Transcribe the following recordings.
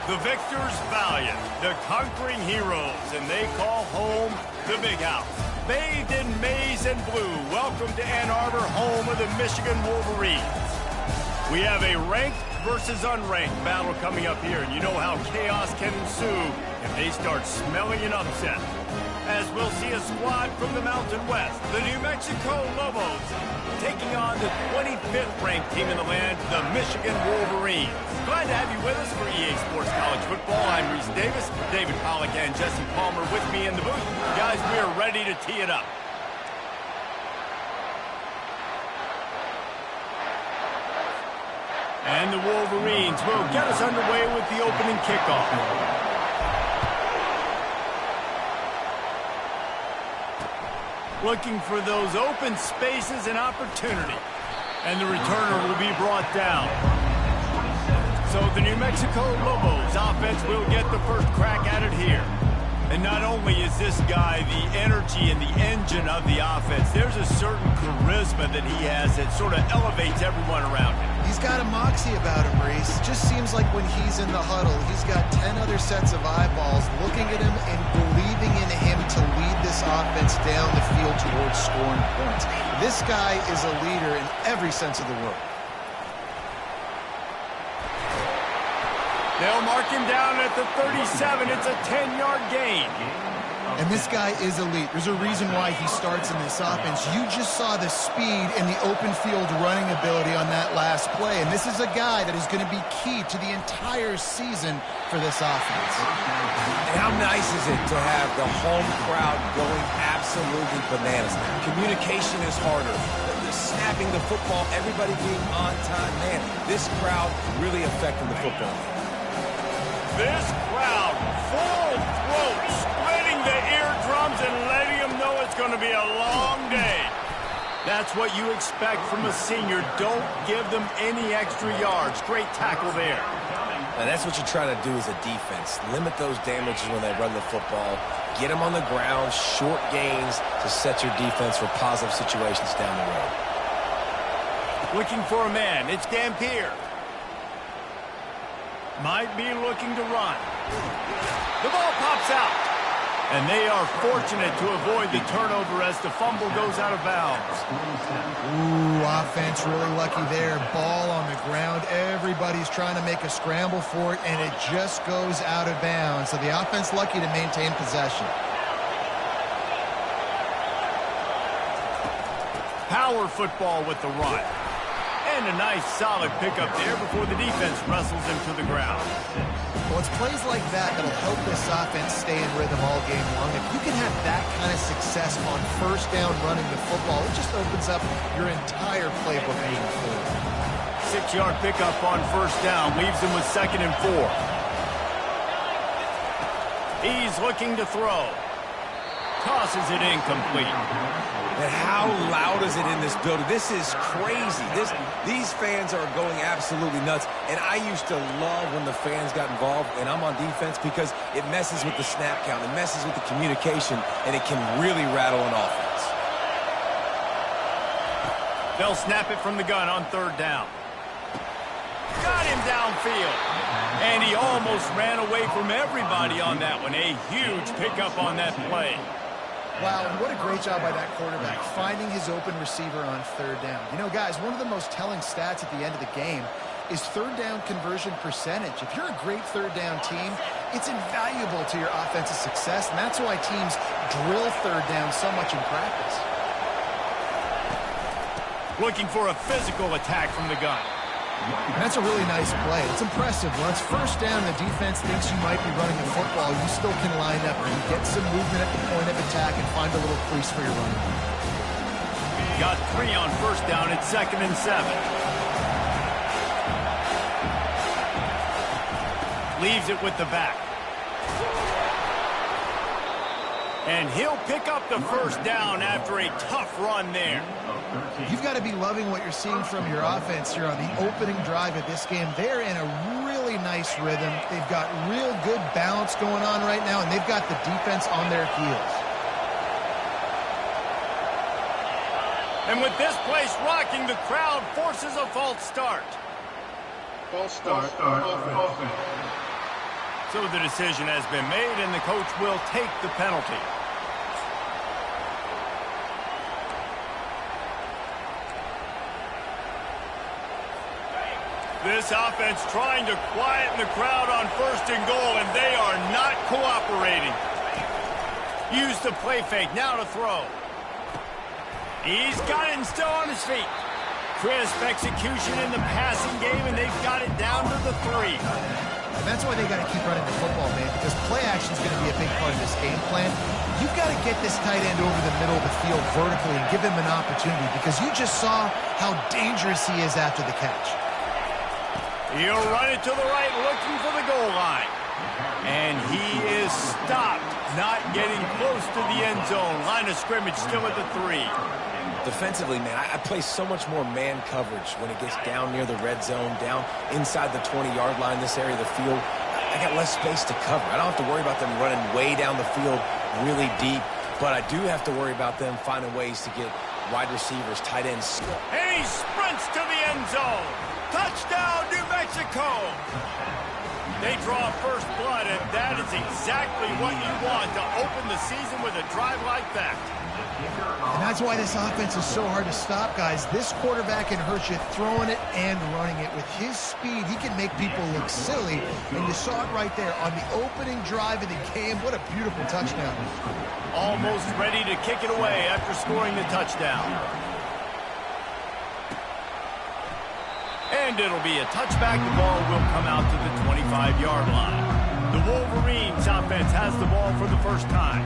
The victors valiant, the conquering heroes, and they call home the Big House. Bathed in maize and blue, welcome to Ann Arbor, home of the Michigan Wolverines. We have a ranked versus unranked battle coming up here, and you know how chaos can ensue if they start smelling an upset. As we'll see a squad from the Mountain West, the New Mexico Lobos, taking on the 25th ranked team in the land, the Michigan Wolverines. Glad to have you with us for EA Sports College Football. I'm Reese Davis, David Pollack and Jesse Palmer with me in the booth. Guys, we are ready to tee it up. And the Wolverines will get us underway with the opening kickoff. Looking for those open spaces and opportunity. And the returner will be brought down. So the New Mexico Lobos offense will get the first crack at it here. And not only is this guy the energy and the engine of the offense, there's a certain charisma that he has that sort of elevates everyone around him. He's got a moxie about him, Reese. Just seems like when he's in the huddle, he's got 10 other sets of eyeballs looking at him and believing in him to lead this offense down the field towards scoring points. This guy is a leader in every sense of the word. They'll mark him down at the 37. It's a 10-yard gain. And this guy is elite. There's a reason why he starts in this offense. You just saw the speed and the open field running ability on that last play. And this is a guy that is going to be key to the entire season for this offense. And how nice is it to have the home crowd going absolutely bananas? Communication is harder. The snapping the football, everybody being on time. Man, this crowd really affecting the football. This crowd, full throat, splitting the eardrums and letting them know it's going to be a long day. That's what you expect from a senior. Don't give them any extra yards. Great tackle there. And that's what you try to do as a defense. Limit those damages when they run the football. Get them on the ground, short gains to set your defense for positive situations down the road. Looking for a man. It's Dampier. Might be looking to run. The ball pops out. And they are fortunate to avoid the turnover as the fumble goes out of bounds. Ooh, offense really lucky there. Ball on the ground. Everybody's trying to make a scramble for it, and it just goes out of bounds. So the offense lucky to maintain possession. Power football with the run. And a nice solid pickup there before the defense wrestles him to the ground. Well, it's plays like that that'll help this offense stay in rhythm all game long. If you can have that kind of success on first down running the football, it just opens up your entire playbook moving forward. 6-yard pickup on first down leaves him with 2nd and 4. He's looking to throw. Tosses it incomplete. And how loud is it in this building? This is crazy. These fans are going absolutely nuts. And I used to love when the fans got involved, and I'm on defense, because it messes with the snap count. It messes with the communication, and it can really rattle an offense. They'll snap it from the gun on 3rd down. Got him downfield. And he almost ran away from everybody on that one. A huge pickup on that play. Wow, and what a great job by that quarterback, finding his open receiver on 3rd down. You know, guys, one of the most telling stats at the end of the game is 3rd down conversion percentage. If you're a great 3rd down team, it's invaluable to your offensive success, and that's why teams drill 3rd down so much in practice. Looking for a physical attack from the gun. And that's a really nice play. It's impressive. Once first down, the defense thinks you might be running the football. You still can line up and get some movement at the point of attack and find a little crease for your running. Got 3 on first down. It's 2nd and 7. Leaves it with the back. And he'll pick up the first down after a tough run there. You've got to be loving what you're seeing from your offense here on the opening drive of this game. They're in a really nice rhythm. They've got real good balance going on right now, and they've got the defense on their heels. And with this place rocking, the crowd forces a false start. False start. Offense. So the decision has been made, and the coach will take the penalty. This offense trying to quieten the crowd on 1st and goal, and they are not cooperating. Use the play fake, now to throw. He's got it and still on his feet. Crisp execution in the passing game, and they've got it down to the 3. And that's why they got to keep running the football, man, because play action is going to be a big part of this game plan. You've got to get this tight end over the middle of the field vertically and give him an opportunity, because you just saw how dangerous he is after the catch. He'll run it to the right, looking for the goal line. And he is stopped, not getting close to the end zone. Line of scrimmage still at the 3. Defensively, man, I play so much more man coverage when it gets down near the red zone, down inside the 20-yard line, this area of the field. I got less space to cover. I don't have to worry about them running way down the field really deep, but I do have to worry about them finding ways to get wide receivers, tight ends. And he sprints to the end zone. Touchdown, New Mexico! They draw first blood, and that is exactly what you want to open the season with a drive like that. And that's why this offense is so hard to stop, guys. This quarterback can hurt you throwing it and running it. With his speed, he can make people look silly, and you saw it right there on the opening drive of the game. What a beautiful touchdown. Almost ready to kick it away after scoring the touchdown. And it'll be a touchback. The ball will come out to the 25-yard line. The Wolverines offense has the ball for the first time.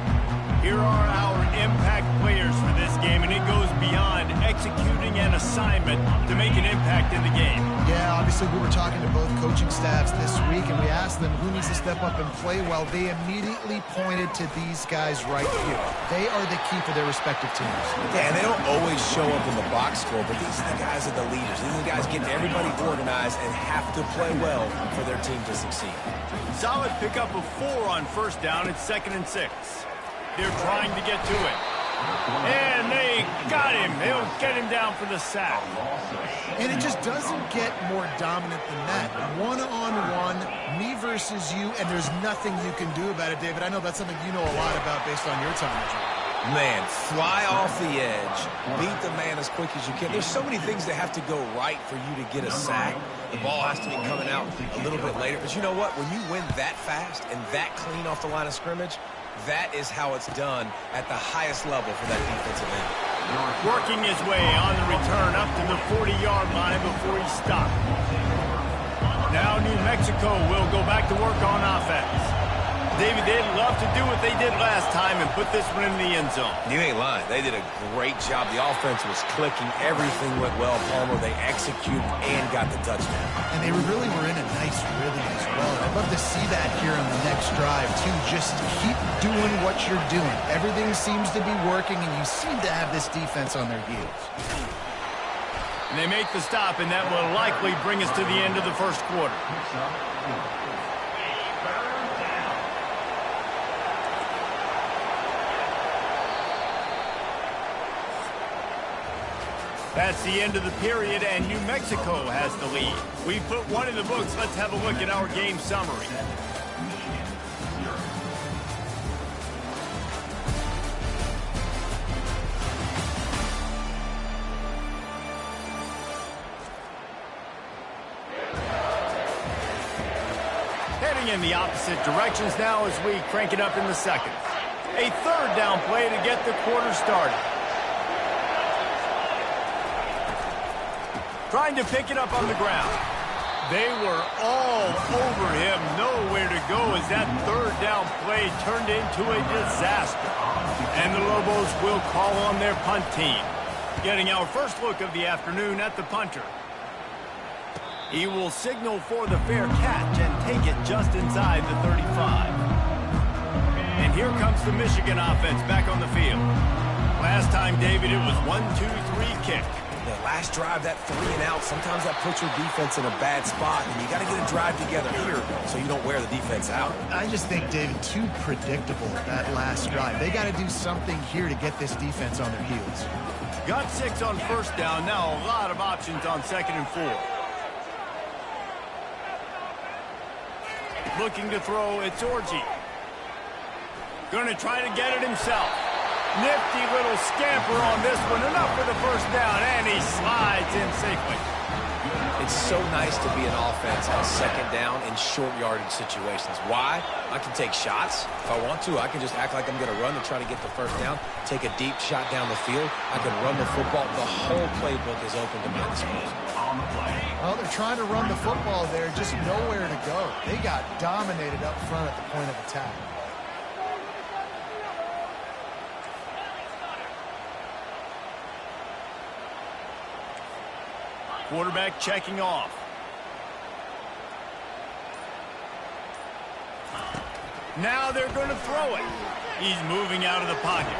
Here are our impact players for this game, and it goes beyond executing an assignment to make an impact in the game. Yeah, obviously we were talking to both coaching staffs this week, and we asked them who needs to step up and play well. They immediately pointed to these guys right here. They are the key for their respective teams. Yeah, and they don't always show up in the box score, but these are the guys that are the leaders. These are the guys getting everybody organized and have to play well for their team to succeed. Solid pickup of 4 on first down. It's 2nd and 6. They're trying to get to it. And they got him. They'll get him down for the sack. And it just doesn't get more dominant than that. One-on-one, me versus you, and there's nothing you can do about it, David. I know that's something you know a lot about based on your time. Man, fly off the edge, beat the man as quick as you can. There's so many things that have to go right for you to get a sack. The ball has to be coming out a little bit later. But you know what? When you win that fast and that clean off the line of scrimmage, that is how it's done at the highest level for that defensive end. Working his way on the return up to the 40-yard line before he stopped. Now New Mexico will go back to work on offense. David, they'd love to do what they did last time and put this one in the end zone. You ain't lying. They did a great job. The offense was clicking. Everything went well. Palmer, they executed and got the touchdown. And they really were in a nice rhythm as well. I'd love to see that here on the next drive, too. Just keep doing what you're doing. Everything seems to be working, and you seem to have this defense on their heels. And they make the stop, and that will likely bring us to the end of the first quarter. That's the end of the period, and New Mexico has the lead. We've put one in the books. Let's have a look at our game summary. Heading in the opposite directions now as we crank it up in the second. A 3rd down play to get the quarter started. Trying to pick it up on the ground. They were all over him. Nowhere to go as that 3rd down play turned into a disaster. And the Lobos will call on their punt team. Getting our first look of the afternoon at the punter. He will signal for the fair catch and take it just inside the 35. And here comes the Michigan offense back on the field. Last time, David, it was 1-2-3 kick. The last drive, that 3 and out, sometimes that puts your defense in a bad spot, and you got to get a drive together here so you don't wear the defense out. I just think, David, too predictable that last drive. They got to do something here to get this defense on their heels. Got 6 on first down. Now a lot of options on 2nd and 4. Looking to throw, it's Orji. Going to try to get it himself. Nifty little scamper on this one. Enough for the first down, and he slides in safely. It's so nice to be an offense on second down in short yardage situations. Why? I can take shots. If I want to, I can just act like I'm going to run to try to get the first down, take a deep shot down the field. I can run the football. The whole playbook is open to my disposal. Well, they're trying to run the football there, just nowhere to go. They got dominated up front at the point of attack. Quarterback checking off. Now they're going to throw it. He's moving out of the pocket.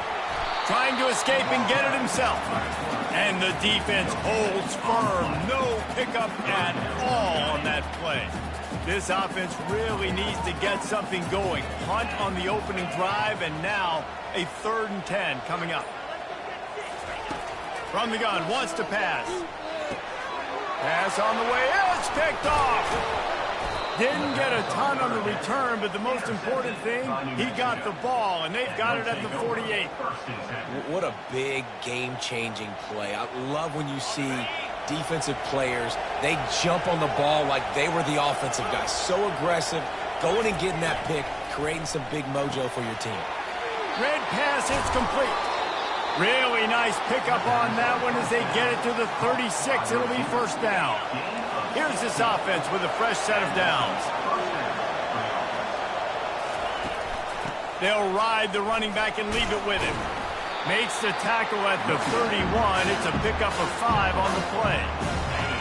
Trying to escape and get it himself. And the defense holds firm. No pickup at all on that play. This offense really needs to get something going. Hunt on the opening drive, and now a 3rd and 10 coming up. From the gun, wants to pass. Pass on the way. It's picked off. Didn't get a ton on the return, but the most important thing, he got the ball, and they've got it at the 48. What a big game-changing play. I love when you see defensive players, they jump on the ball like they were the offensive guys. So aggressive, going and getting that pick, creating some big mojo for your team. Red pass, it's complete. Really nice pickup on that one as they get it to the 36. It'll be first down. Here's this offense with a fresh set of downs. They'll ride the running back and leave it with him. Makes the tackle at the 31. It's a pickup of 5 on the play.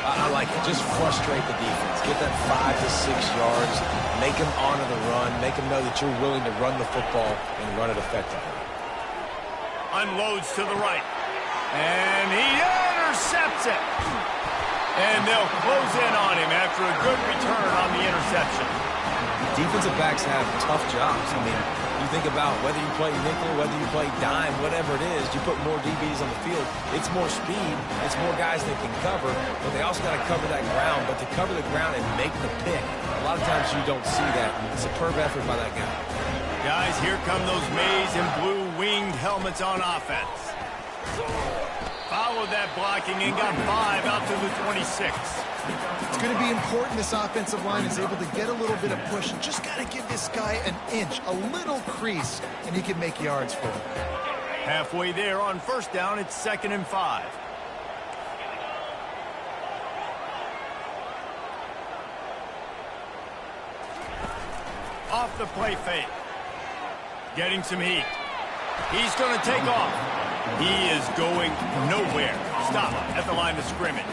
I like it. Just frustrate the defense. Get that 5 to 6 yards. Make them honor the run. Make them know that you're willing to run the football and run it effectively. Unloads to the right. And he intercepts it. And they'll close in on him after a good return on the interception. Defensive backs have tough jobs. I mean, you think about whether you play nickel, whether you play dime, whatever it is, you put more DBs on the field. It's more speed. It's more guys that can cover, but they also got to cover that ground. But to cover the ground and make the pick, a lot of times you don't see that. Superb effort by that guy. Guys, here come those maize and blue winged helmets on offense. Followed that blocking and got 5 out to the 26. It's going to be important this offensive line is able to get a little bit of push. Just got to give this guy an inch, a little crease, and he can make yards for him. Halfway there on first down, it's 2nd and 5. Off the play fake. Getting some heat. He's going to take off. He is going nowhere. Stop at the line of scrimmage.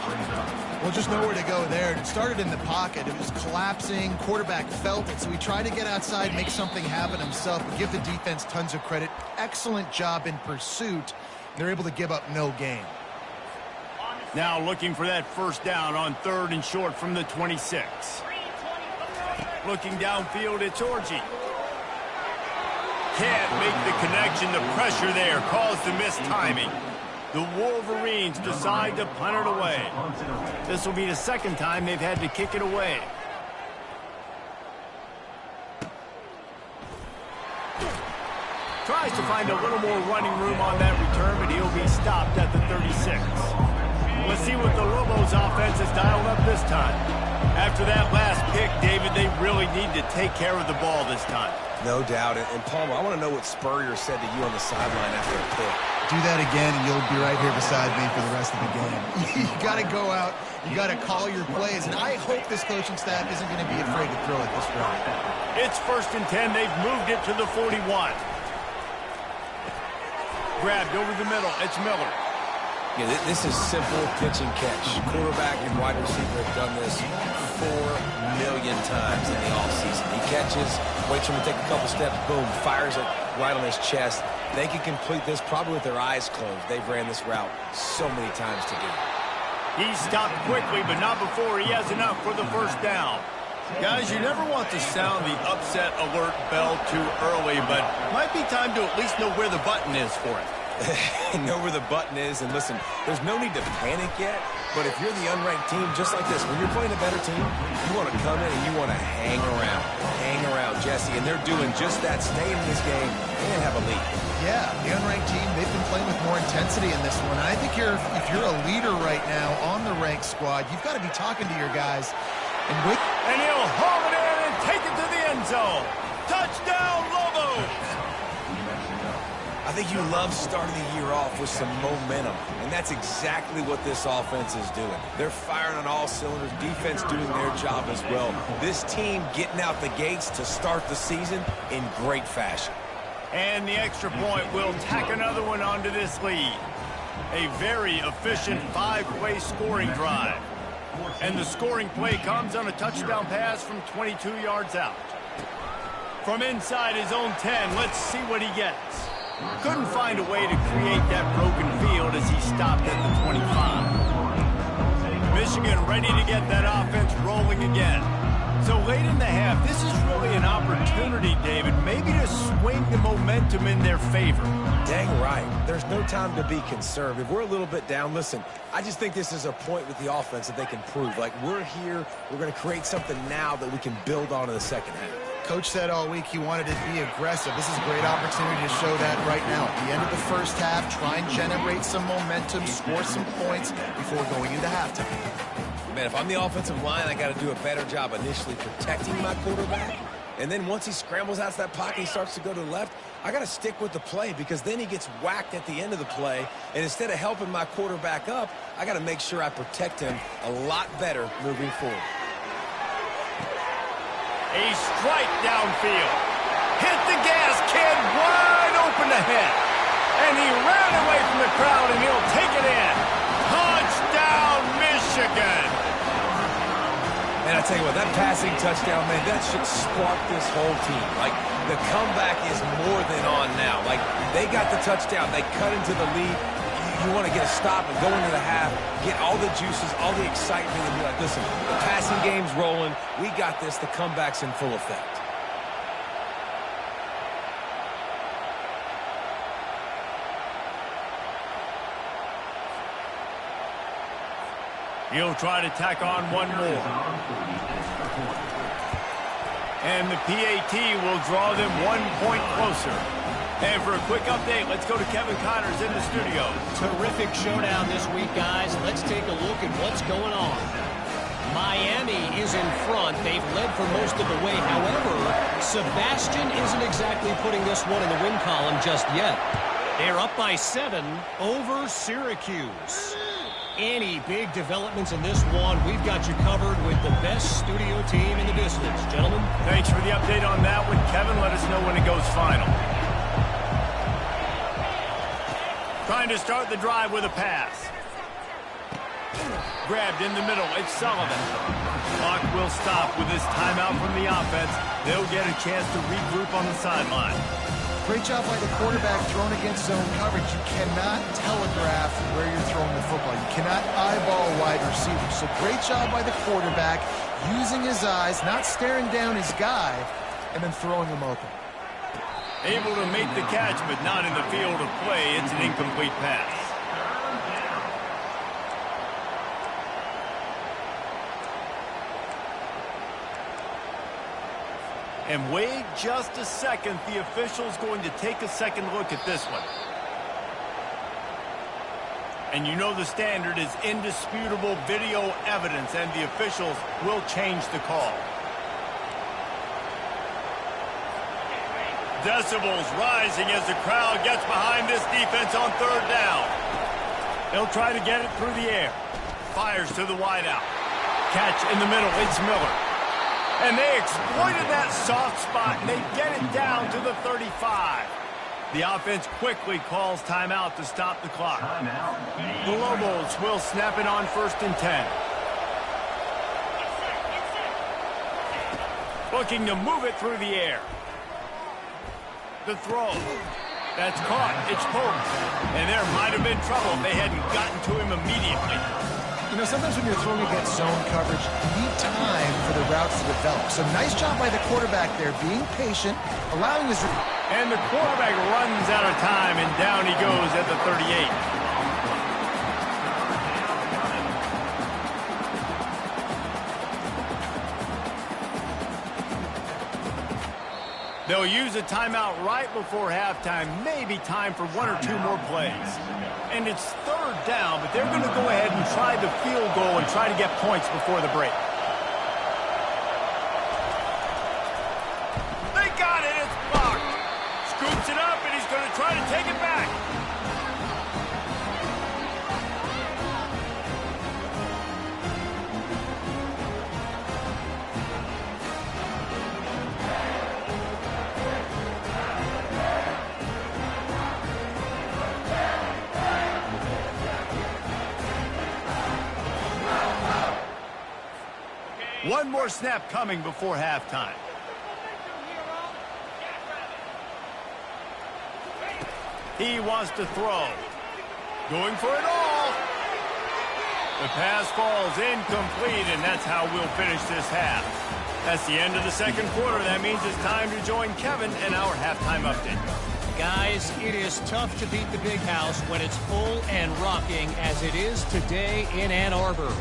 Well, just nowhere to go there. It started in the pocket. It was collapsing. Quarterback felt it, so he tried to get outside, make something happen himself, but give the defense tons of credit. Excellent job in pursuit. They're able to give up no gain. Now looking for that first down on 3rd and short from the 26. Looking downfield, it's Orji. Can't make the connection. The pressure there caused the missed timing. The Wolverines decide to punt it away. This will be the 2nd time they've had to kick it away. Tries to find a little more running room on that return, but he'll be stopped at the 36. Let's see what the Lobos offense has dialed up this time. After that last pick, David, they really need to take care of the ball this time. No doubt. And Palmer, I want to know what Spurrier said to you on the sideline after the pick. Do that again, and you'll be right here beside me for the rest of the game. You got to go out. You got to call your plays. And I hope this coaching staff isn't going to be afraid to throw it this drive. It's 1st and 10. They've moved it to the 41. Grabbed over the middle. It's Miller. Yeah, this is simple pitch and catch. Quarterback and wide receiver have done this 4 million times in the offseason. He catches, waits for him to take a couple steps, boom, fires it right on his chest. They can complete this probably with their eyes closed. They've ran this route so many times together. He stopped quickly, but not before he has enough for the first down. Guys, you never want to sound the upset alert bell too early, but might be time to at least know where the button is for it. Know where the button is, and listen, there's no need to panic yet, But if you're the unranked team, just like this, when you're playing a better team, you want to come in and you want to hang around, Jesse. And they're doing just that, staying in this game and have a lead. Yeah, the unranked team, they've been playing with more intensity in this one. And I think if you're a leader right now on the ranked squad, you've got to be talking to your guys. And he'll haul it in and take it to the end zone. Touchdown, Lobos! I think you love starting the year off with some momentum, and that's exactly what this offense is doing. They're firing on all cylinders, defense doing their job as well. This team getting out the gates to start the season in great fashion. And the extra point will tack another one onto this lead. A very efficient 5-play scoring drive. And the scoring play comes on a touchdown pass from 22 yards out. From inside his own 10, let's see what he gets. Couldn't find a way to create that broken field as he stopped at the 25. Michigan ready to get that offense rolling again. So late in the half, this is really an opportunity, David, maybe to swing the momentum in their favor. Dang right. There's no time to be concerned. If we're a little bit down, listen, I just think this is a point with the offense that they can prove. Like, we're here, we're going to create something now that we can build on in the second half. Coach said all week he wanted to be aggressive. This is a great opportunity to show that right now. At the end of the first half, try and generate some momentum, score some points before going into halftime. Man, if I'm the offensive line, I got to do a better job initially protecting my quarterback. And then once he scrambles out of that pocket, he starts to go to the left, I got to stick with the play because then he gets whacked at the end of the play. And instead of helping my quarterback up, I got to make sure I protect him a lot better moving forward. A strike downfield. Hit the gas, kid, wide open ahead. And he ran away from the crowd, and he'll take it in. Touchdown, Michigan. And I tell you what, that passing touchdown, man, that should spark this whole team. Like, the comeback is more than on now. Like, they got the touchdown. They cut into the lead. You want to get a stop and go into the half, get all the juices, all the excitement, and be like, listen, the passing game's rolling. We got this. The comeback's in full effect. He'll try to tack on one more. And the PAT will draw them 1 point closer. And for a quick update, let's go to Kevin Connors in the studio. Terrific showdown this week, guys. Let's take a look at what's going on. Miami is in front. They've led for most of the way. However, Sebastian isn't exactly putting this one in the win column just yet. They're up by 7 over Syracuse. Any big developments in this one, we've got you covered with the best studio team in the distance. Gentlemen. Thanks for the update on that one, Kevin. Let us know when it goes final. Trying to start the drive with a pass. Grabbed in the middle. It's Sullivan. Clock will stop with this timeout from the offense. They'll get a chance to regroup on the sideline. Great job by the quarterback thrown against zone coverage. You cannot telegraph where you're throwing the football. You cannot eyeball wide receivers. So great job by the quarterback using his eyes, not staring down his guy, and then throwing him open. Able to make the catch, but not in the field of play. It's an incomplete pass. And wait just a second. The official's going to take a second look at this one. And you know the standard is indisputable video evidence, and the officials will change the call. Decibels rising as the crowd gets behind this defense on third down. They'll try to get it through the air. Fires to the wideout. Catch in the middle. It's Miller. And they exploited that soft spot, and they get it down to the 35. The offense quickly calls timeout to stop the clock. The Lobos will snap it on 1st and 10. Looking to move it through the air. The throw. That's caught. It's poked. And there might have been trouble if they hadn't gotten to him immediately. You know, sometimes when you're throwing against zone coverage, you need time for the routes to develop. So nice job by the quarterback there, being patient, allowing his... And the quarterback runs out of time, and down he goes at the 38. They'll use a timeout right before halftime, maybe time for 1 or 2 more plays. And it's third down, but they're going to go ahead and try the field goal and try to get points before the break. They got it. It's blocked. Scoops it up, and he's going to try to take it back. One more snap coming before halftime. He wants to throw. Going for it all. The pass falls incomplete, and that's how we'll finish this half. That's the end of the second quarter. That means it's time to join Kevin and our halftime update. Guys, it is tough to beat the Big House when it's full and rocking as it is today in Ann Arbor.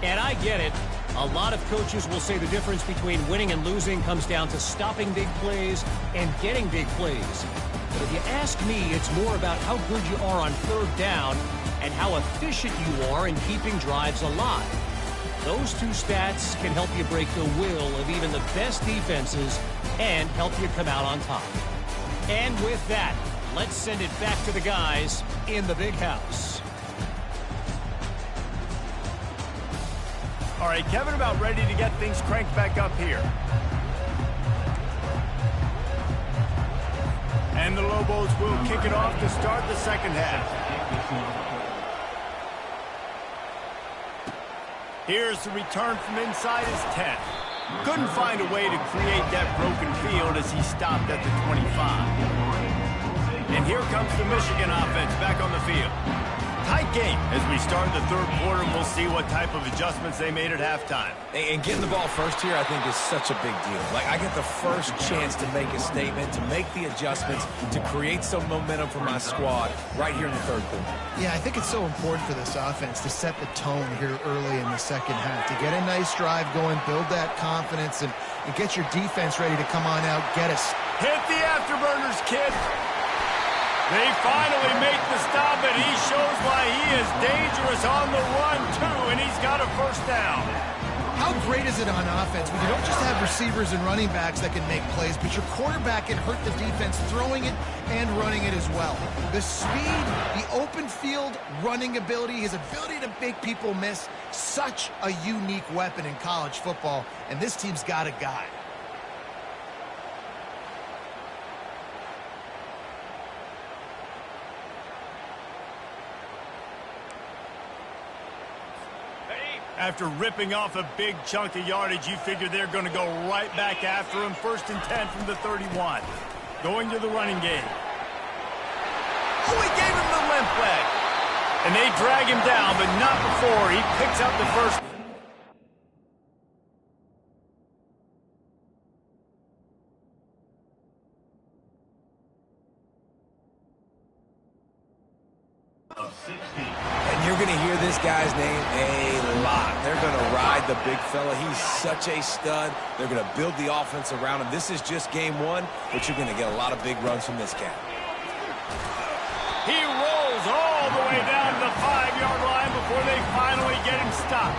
And I get it. A lot of coaches will say the difference between winning and losing comes down to stopping big plays and getting big plays. But if you ask me, it's more about how good you are on third down and how efficient you are in keeping drives alive. Those two stats can help you break the will of even the best defenses and help you come out on top. And with that, let's send it back to the guys in the Big House. All right, Kevin, about ready to get things cranked back up here. And the Lobos will kick it off to start the second half. Here's the return from inside his 10. Couldn't find a way to create that broken field as he stopped at the 25. And here comes the Michigan offense back on the field. Tight game as we start the third quarter, and we'll see what type of adjustments they made at halftime. And getting the ball first here, I think, is such a big deal. Like, I get the first chance to make a statement, to make the adjustments, to create some momentum for my squad right here in the third quarter. Yeah, I think it's so important for this offense to set the tone here early in the second half, to get a nice drive going, build that confidence, and get your defense ready to come on out, get us. Hit the afterburners, kid. They finally make the stop, and he shows why he is dangerous on the run, too, and he's got a first down. How great is it on offense when you don't just have receivers and running backs that can make plays, but your quarterback can hurt the defense throwing it and running it as well. The speed, the open field running ability, his ability to make people miss, such a unique weapon in college football, and this team's got a guy. After ripping off a big chunk of yardage, you figure they're going to go right back after him. 1st and 10 from the 31. Going to the running game. Oh, he gave him the limp leg. And they drag him down, but not before he picks up the first. And you're going to hear this guy's name a lot. They're going to ride the big fella. He's such a stud. They're going to build the offense around him. This is just game one, but you're going to get a lot of big runs from this cat. He rolls all the way down to the 5-yard line before they finally get him stopped.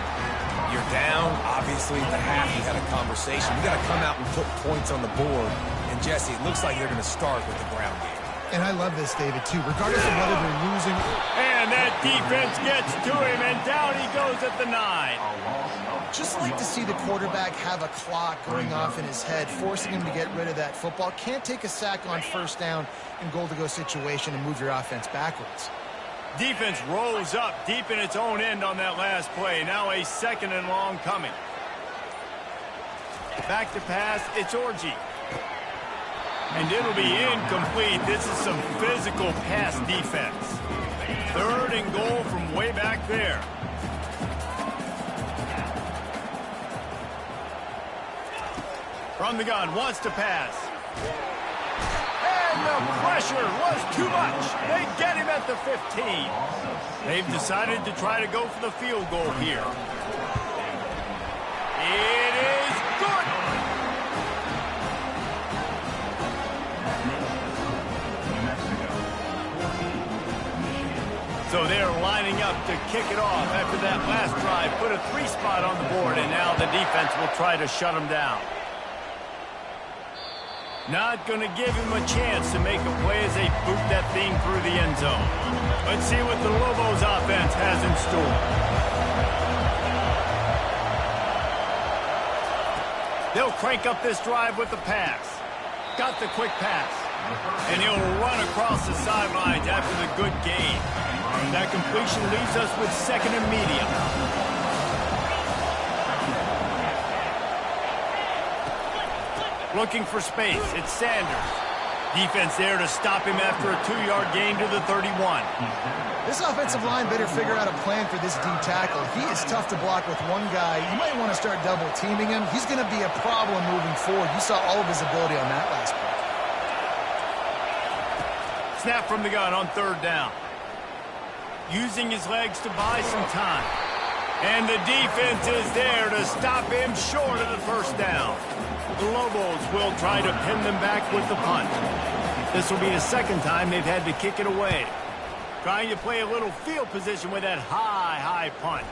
You're down. Obviously, at the half, you had a conversation. You got to come out and put points on the board. And, Jesse, it looks like they're going to start with the ground game. And I love this, David, too. Regardless of whether they're losing. And that defense gets to him, and down he goes at the 9. Just like to see the quarterback have a clock going off in his head, forcing him to get rid of that football. Can't take a sack on first down in goal-to-go situation and move your offense backwards. Defense rolls up deep in its own end on that last play. Now a 2nd and long coming. Back to pass, it's Orji. And it'll be incomplete. This is some physical pass defense. 3rd and goal from way back there. From the gun, wants to pass. And the pressure was too much. They get him at the 15. They've decided to try to go for the field goal here. It is good. So they're lining up to kick it off after that last drive. Put a 3 spot on the board, and now the defense will try to shut them down. Not going to give him a chance to make a play as they boot that thing through the end zone. Let's see what the Lobos offense has in store. They'll crank up this drive with the pass. Got the quick pass. And he'll run across the sidelines after the good gain. That completion leaves us with 2nd and medium. Looking for space. It's Sanders. Defense there to stop him after a 2-yard gain to the 31. This offensive line better figure out a plan for this D tackle. He is tough to block with one guy. You might want to start double teaming him. He's going to be a problem moving forward. You saw all of his ability on that last play. Snap from the gun on 3rd down. Using his legs to buy some time. And the defense is there to stop him short of the 1st down. The Lobos will try to pin them back with the punt. This will be the 2nd time they've had to kick it away. Trying to play a little field position with that high punt.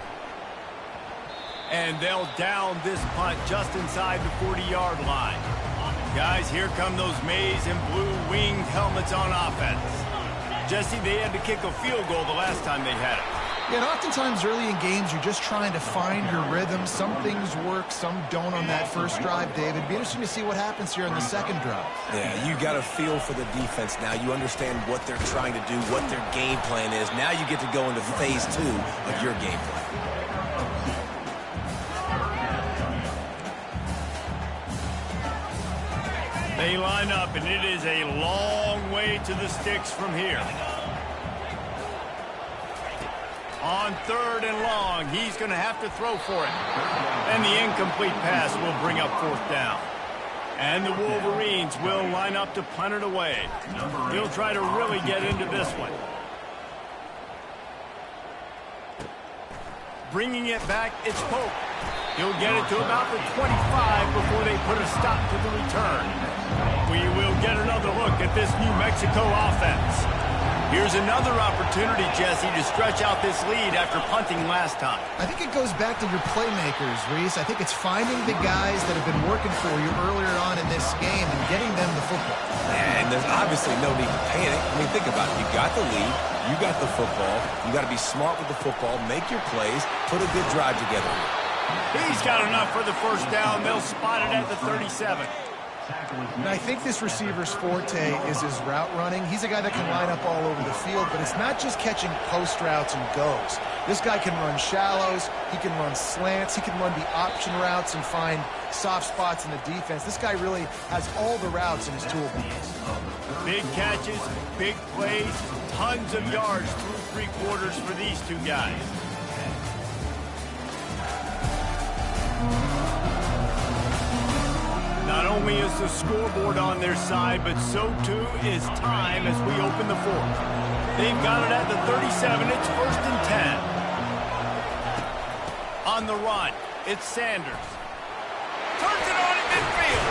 And they'll down this punt just inside the 40-yard line. Guys, here come those maize and blue winged helmets on offense. Jesse, they had to kick a field goal the last time they had it. Yeah, and oftentimes early in games, you're just trying to find your rhythm. Some things work, some don't on that first drive, David. It'd be interesting to see what happens here in the 2nd drive. Yeah, you got a feel for the defense now. You understand what they're trying to do, what their game plan is. Now you get to go into phase 2 of your game plan. They line up, and it is a long way to the sticks from here. On 3rd and long, he's going to have to throw for it. And the incomplete pass will bring up 4th down. And the Wolverines will line up to punt it away. He'll try to really get into this one. Bringing it back, it's Pope. He'll get it to about the 25 before they put a stop to the return. We will get another look at this New Mexico offense. Here's another opportunity, Jesse, to stretch out this lead after punting last time. I think it goes back to your playmakers, Reese. I think it's finding the guys that have been working for you earlier on in this game and getting them the football. And there's obviously no need to panic. I mean, think about it. You got the lead. You got the football. You got to be smart with the football. Make your plays. Put a good drive together. He's got enough for the 1st down. They'll spot it at the 37. And I think this receiver's forte is his route running. He's a guy that can line up all over the field, but it's not just catching post routes and goes. This guy can run shallows, he can run slants, he can run the option routes and find soft spots in the defense. This guy really has all the routes in his toolbox. Big catches, big plays, tons of yards through 3 quarters for these 2 guys. Not only is the scoreboard on their side, but so too is time as we open the 4th. They've got it at the 37. It's 1st and 10. On the run, it's Sanders. Turns it on at midfield.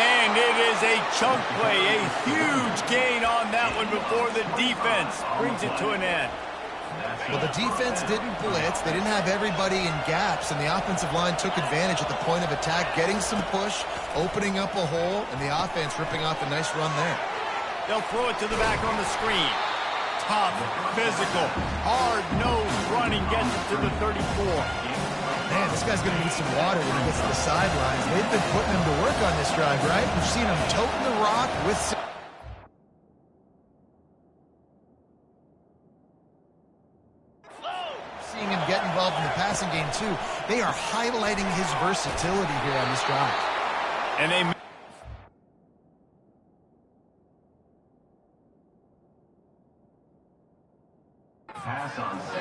And it is a chunk play, a huge gain on that one before the defense brings it to an end. Well, the defense didn't blitz. They didn't have everybody in gaps, and the offensive line took advantage at the point of attack, getting some push, opening up a hole, and the offense ripping off a nice run there. They'll throw it to the back on the screen. Tough, physical, hard-nosed running gets it to the 34. Man, this guy's going to need some water when he gets to the sidelines. They've been putting him to work on this drive, right? We've seen him toting the rock with some... Seeing him get involved in the passing game, too. They are highlighting his versatility here on this drive. And they...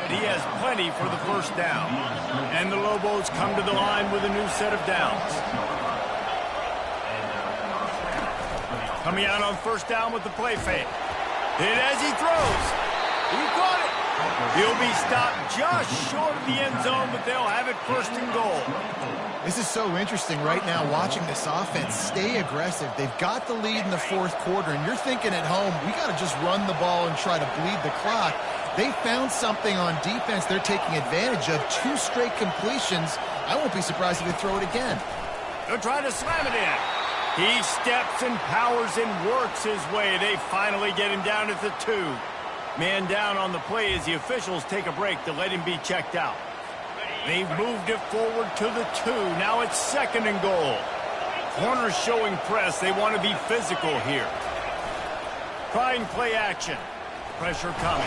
He has plenty for the 1st down. And the Lobos come to the line with a new set of downs. Coming out on 1st down with the play fake. Hit as he throws. He caught it. He'll be stopped just short of the end zone, but they'll have it 1st and goal. This is so interesting right now watching this offense stay aggressive. They've got the lead in the 4th quarter, and you're thinking at home, we got to just run the ball and try to bleed the clock. They found something on defense they're taking advantage of. 2 straight completions. I won't be surprised if they throw it again. They'll try to slam it in. He steps and powers and works his way. They finally get him down at the 2. Man down on the play as the officials take a break to let him be checked out. They've moved it forward to the 2. Now it's 2nd and goal. Corners showing press. They want to be physical here. Trying play action. Pressure coming.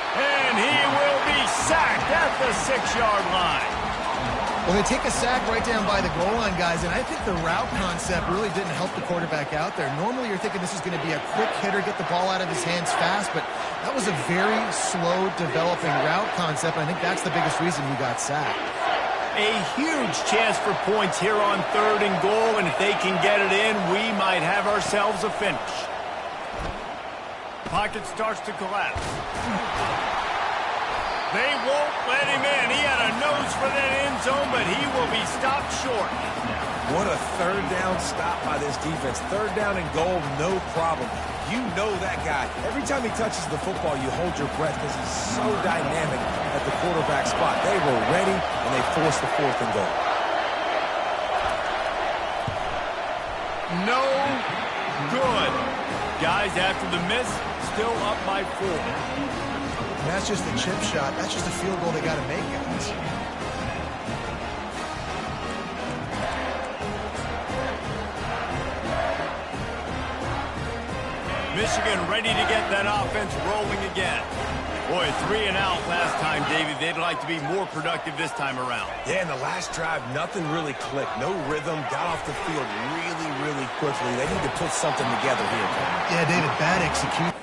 And he will be sacked at the 6-yard line. Well, they take a sack right down by the goal line, guys, and I think the route concept really didn't help the quarterback out there. Normally, you're thinking this is going to be a quick hitter, get the ball out of his hands fast, but that was a very slow developing route concept, and I think that's the biggest reason he got sacked. A huge chance for points here on 3rd and goal, and if they can get it in, we might have ourselves a finish. Pocket starts to collapse. They won't let him in. He had a nose for that end zone, but he will be stopped short. What a 3rd down stop by this defense. 3rd down and goal, no problem. You know that guy. Every time he touches the football, you hold your breath because he's so dynamic at the quarterback spot. They were ready, and they forced the 4th and goal. No good. Guys, after the miss, still up by 4. And that's just a chip shot. That's just a field goal they got to make, guys. Michigan ready to get that offense rolling again. Boy, 3 and out last time, David. They'd like to be more productive this time around. Yeah, in the last drive, nothing really clicked. No rhythm. Got off the field really, really quickly. They need to put something together here. Yeah, David, bad execution.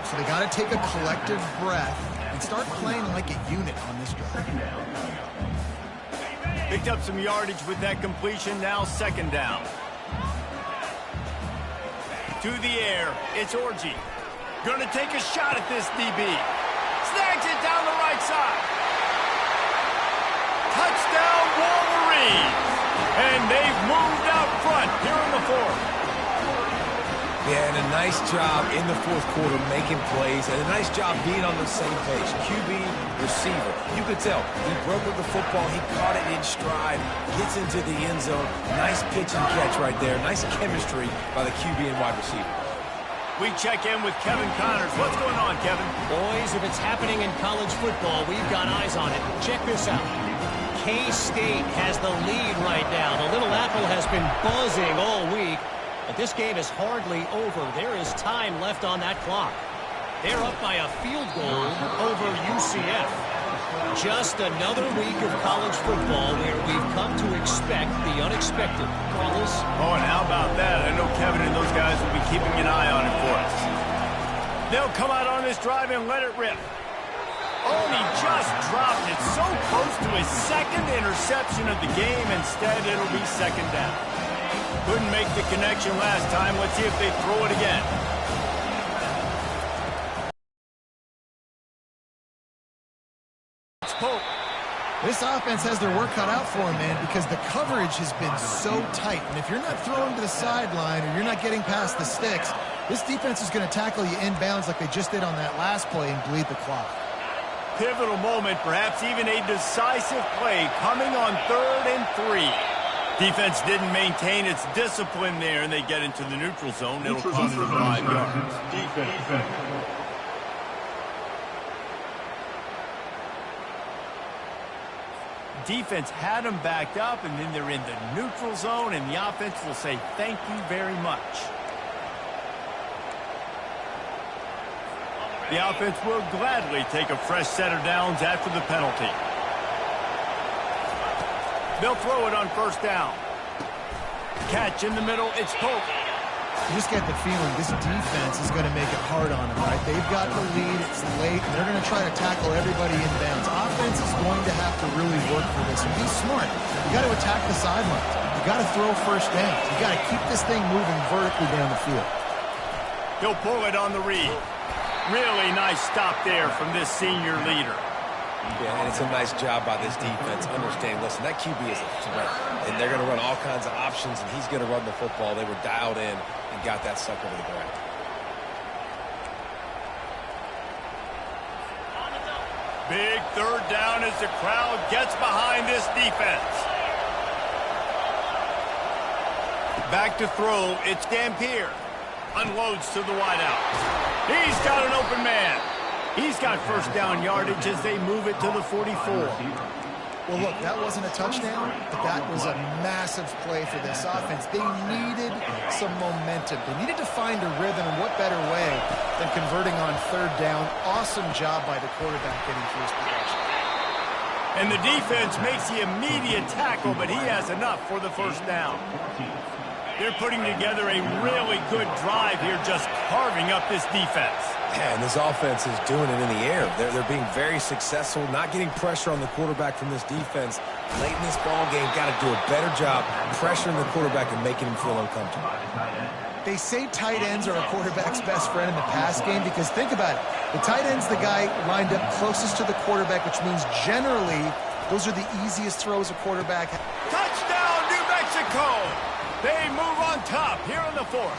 So they got to take a collective breath and start playing like a unit on this drive. Picked up some yardage with that completion. Now 2nd down. To the air. It's Orji. Going to take a shot at this DB. Snags it down the right side. Touchdown Wolverines. And they've moved out front here in the 4th. Yeah, and a nice job in the 4th quarter making plays, and a nice job being on the same page. QB, receiver. You could tell he broke with the football. He caught it in stride, gets into the end zone. Nice pitch and catch right there. Nice chemistry by the QB and wide receiver. We check in with Kevin Connors. What's going on, Kevin? Boys, if it's happening in college football, we've got eyes on it. Check this out. K-State has the lead right now. The Little Apple has been buzzing all week. But this game is hardly over. There is time left on that clock. They're up by a field goal over UCF. Just another week of college football where we've come to expect the unexpected. Carlos? Oh, and how about that? I know Kevin and those guys will be keeping an eye on it for us. They'll come out on this drive and let it rip. Oh, and he just dropped it so close to his 2nd interception of the game. Instead, it'll be 2nd down. Couldn't make the connection last time. Let's see if they throw it again. This offense has their work cut out for them, man, because the coverage has been so tight. And if you're not throwing to the sideline or you're not getting past the sticks, this defense is going to tackle you inbounds like they just did on that last play and bleed the clock. Pivotal moment, perhaps even a decisive play coming on 3rd and 3. Defense didn't maintain its discipline there, and they get into the neutral zone. It'll come to 5 yards. Defense. Defense had them backed up, and then they're in the neutral zone, and the offense will say thank you very much. The offense will gladly take a fresh set of downs after the penalty. They'll throw it on 1st down. Catch in the middle. It's Pope. You just get the feeling this defense is going to make it hard on them, right? They've got the lead. It's late. And they're going to try to tackle everybody inbounds. Offense is going to have to really work for this. And be smart. You got to attack the sidelines. You got to throw 1st downs. You got to keep this thing moving vertically down the field. He'll pull it on the read. Really nice stop there from this senior leader. Yeah, and it's a nice job by this defense. Understand, listen, that QB is a threat, and they're going to run all kinds of options, and he's going to run the football. They were dialed in and got that sucker to the ground. Big 3rd down as the crowd gets behind this defense. Back to throw. It's Dampier. Unloads to the wideout. He's got an open man. He's got 1st down yardage as they move it to the 44. Well, look, that wasn't a touchdown, but that was a massive play for this offense. They needed some momentum. They needed to find a rhythm, and what better way than converting on 3rd down. Awesome job by the quarterback getting through his progression. And the defense makes the immediate tackle, but he has enough for the 1st down. They're putting together a really good drive here, just carving up this defense. Yeah, and this offense is doing it in the air. They're being very successful, not getting pressure on the quarterback from this defense. Late in this ball game, got to do a better job pressuring the quarterback and making him feel uncomfortable. They say tight ends are a quarterback's best friend in the pass game because think about it. The tight end's the guy lined up closest to the quarterback, which means generally those are the easiest throws a quarterback has. Touchdown, New Mexico! They move on top here in the 4th.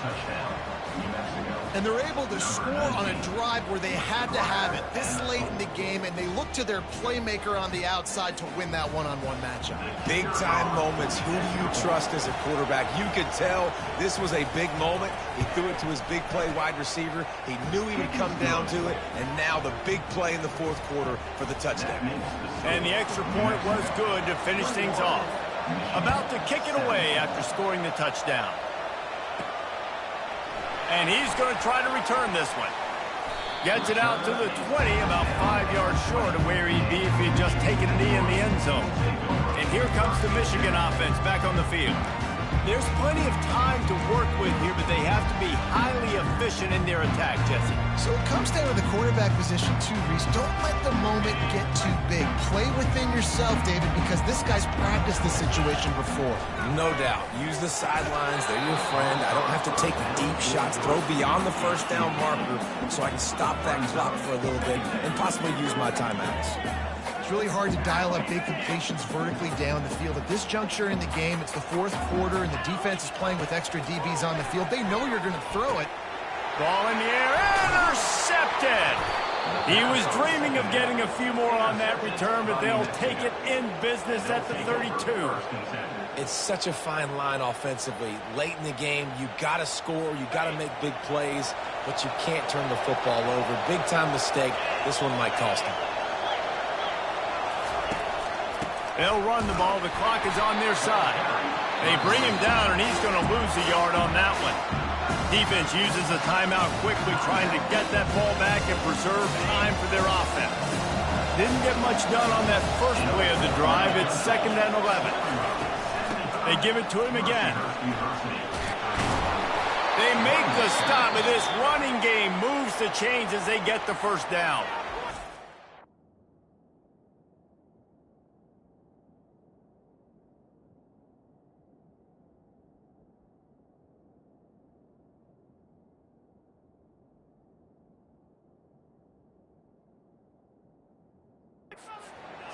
And they're able to score on a drive where they had to have it this late in the game, and they look to their playmaker on the outside to win that one-on-one matchup. Big-time moments. Who do you trust as a quarterback? You could tell this was a big moment. He threw it to his big play wide receiver. He knew he would come down to it, and now the big play in the 4th quarter for the touchdown. And the extra point was good to finish things off. About to kick it away after scoring the touchdown. And he's going to try to return this one. Gets it out to the 20, about 5 yards short of where he'd be if he had just taken a knee in the end zone. And here comes the Michigan offense back on the field. There's plenty of time to work with here, but they have to be highly efficient in their attack, Jesse. So it comes down to the quarterback position too, Reese. Don't let the moment get too big. Play within yourself, David, because this guy's practiced this situation before. No doubt. Use the sidelines. They're your friend. I don't have to take deep shots. Throw beyond the 1st down marker so I can stop that clock for a little bit and possibly use my timeouts. It's really hard to dial up big completions vertically down the field. At this juncture in the game, it's the 4th quarter, and the defense is playing with extra DBs on the field. They know you're going to throw it. Ball in the air, intercepted! He was dreaming of getting a few more on that return, but they'll take it in business at the 32. It's such a fine line offensively. Late in the game, you got to score, you got to make big plays, but you can't turn the football over. Big-time mistake. This one might cost him. They'll run the ball. The clock is on their side. They bring him down, and he's going to lose a yard on that one. Defense uses a timeout quickly, trying to get that ball back and preserve time for their offense. Didn't get much done on that first play of the drive. It's 2nd and 11. They give it to him again. They make the stop, but this running game moves the chains as they get the 1st down.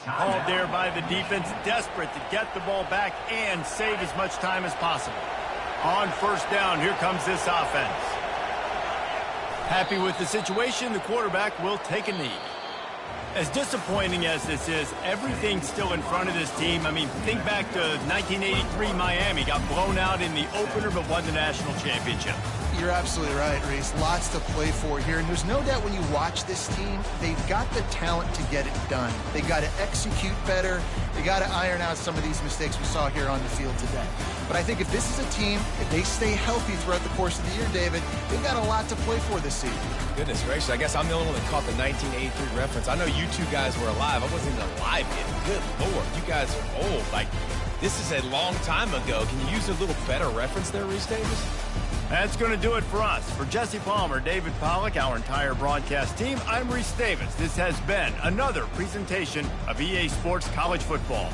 Called there by the defense, desperate to get the ball back and save as much time as possible. On first down, here comes this offense. Happy with the situation, the quarterback will take a knee. As disappointing as this is, everything's still in front of this team. I mean, think back to 1983 Miami. Got blown out in the opener but won the national championship. You're absolutely right, Reese. Lots to play for here. And there's no doubt when you watch this team, they've got the talent to get it done. They got to execute better. They got to iron out some of these mistakes we saw here on the field today. But I think if this is a team, if they stay healthy throughout the course of the year, David, they've got a lot to play for this season. Goodness gracious, I guess I'm the only one that caught the 1983 reference. I know you two guys were alive. I wasn't even alive yet. Good Lord, you guys are old. Like, this is a long time ago. Can you use a little better reference there, Reese Davis? That's going to do it for us. For Jesse Palmer, David Pollack, our entire broadcast team, I'm Reese Davis. This has been another presentation of EA Sports College Football.